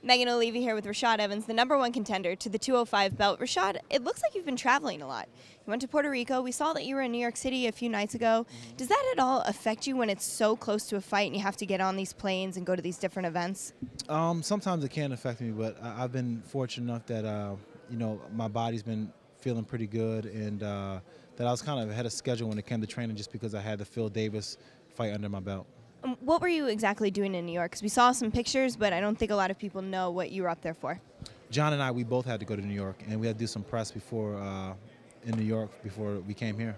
Megan Olivi here with Rashad Evans, the #1 contender to the 205 belt. Rashad, it looks like you've been traveling a lot. You went to Puerto Rico. We saw that you were in New York City a few nights ago. Does that at all affect you when it's so close to a fight and you have to get on these planes and go to these different events? Sometimes it can affect me, but I've been fortunate enough that my body's been feeling pretty good, and that I was kind of ahead of schedule when it came to training, just because I had the Phil Davis fight under my belt. What were you exactly doing in New York? Because we saw some pictures, but I don't think a lot of people know what you were up there for. John and I, we both had to go to New York, and we had to do some press before in New York before we came here.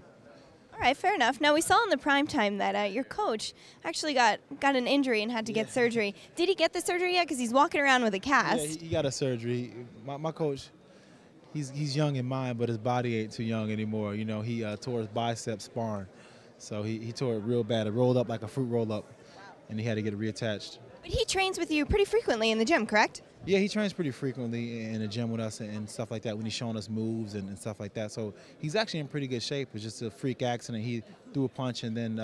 All right, fair enough. Now, we saw in the prime time that your coach actually got an injury and had to get surgery. Did he get the surgery yet? Because he's walking around with a cast. Yeah, he got a surgery. My coach, he's young in mind, but his body ain't too young anymore. You know, he tore his bicep sparring. So he tore it real bad. It rolled up like a fruit roll-up, and he had to get it reattached. But he trains with you pretty frequently in the gym, correct? Yeah, he trains pretty frequently in the gym with us and stuff like that when he's showing us moves and stuff like that. So he's actually in pretty good shape. It's just a freak accident. He threw a punch, and then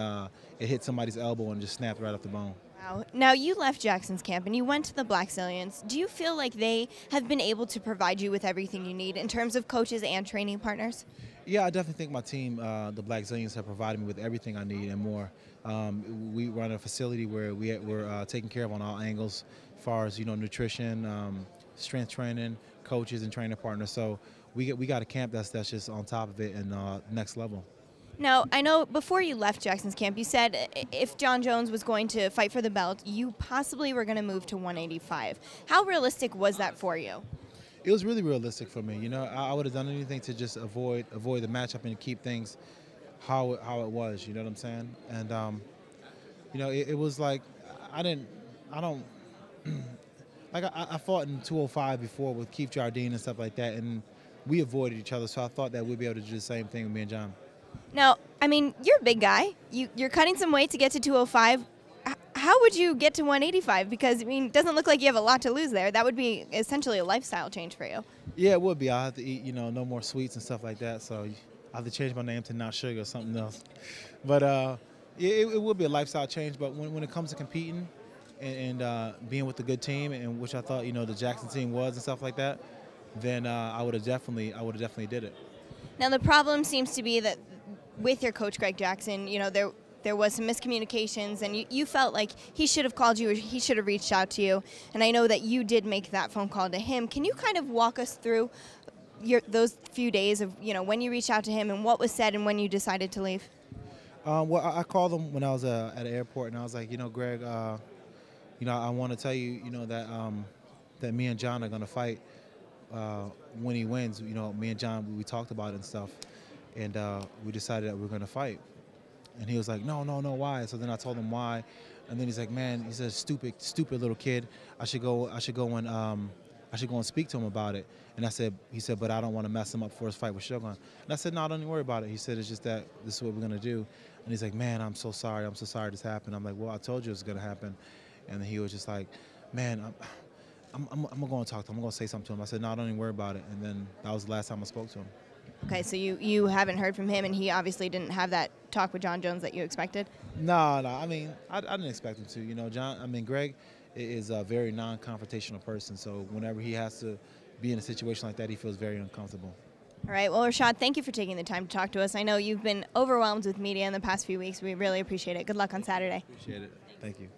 it hit somebody's elbow and just snapped right off the bone. Wow. Now, you left Jackson's camp and you went to the Black Zillions. Do you feel like they have been able to provide you with everything you need in terms of coaches and training partners? Yeah, I definitely think my team, the Black Zillions, have provided me with everything I need and more. We run a facility where we're taken care of on all angles, as far as nutrition, strength training, coaches, and training partners. So we got a camp that's just on top of it and next level. Now, I know before you left Jackson's camp, you said if Jon Jones was going to fight for the belt, you possibly were going to move to 185. How realistic was that for you? It was really realistic for me. I would have done anything to just avoid the matchup and keep things how it was. You know what I'm saying? And it was like I fought in 205 before with Keith Jardine and stuff like that, and we avoided each other. So I thought that we'd be able to do the same thing with me and Jon. Now, I mean, you're a big guy. You're cutting some weight to get to 205. How would you get to 185? Because, I mean, it doesn't look like you have a lot to lose there. That would be essentially a lifestyle change for you. Yeah, it would be. I'll have to eat, no more sweets and stuff like that. So I have to change my name to Not Sugar or something else. But it would be a lifestyle change. But when it comes to competing and being with a good team, and which I thought, the Jackson team was and stuff like that, then I would have definitely did it. Now, the problem seems to be that with your coach, Greg Jackson, there was some miscommunications, and you felt like he should have called you or he should have reached out to you. And I know that you did make that phone call to him. Can you kind of walk us through those few days of, when you reached out to him and what was said and when you decided to leave? Well, I called him when I was at the airport, and I was like, Greg, I want to tell you, that me and Jon are going to fight when he wins. Me and Jon, we talked about it and stuff, and we decided that we were going to fight. And he was like, no, why? So then I told him why, and then he's like, man, he's a stupid little kid. I should go and speak to him about it. And he said, but I don't want to mess him up for his fight with Shogun. And I said, no, don't even worry about it. He said, it's just that this is what we're gonna do. And he's like, man, I'm so sorry this happened. I'm like, well, I told you it was gonna happen. And he was just like, man, I'm gonna go and talk to him. I'm gonna say something to him. I said, no, don't even worry about it. And then that was the last time I spoke to him. Okay, so you haven't heard from him, and he obviously didn't have that talk with Jon Jones that you expected? No. I mean, I didn't expect him to. Greg is a very non-confrontational person, so whenever he has to be in a situation like that, he feels very uncomfortable. All right. Well, Rashad, thank you for taking the time to talk to us. I know you've been overwhelmed with media in the past few weeks. We really appreciate it. Good luck on Saturday. Appreciate it. Thank you.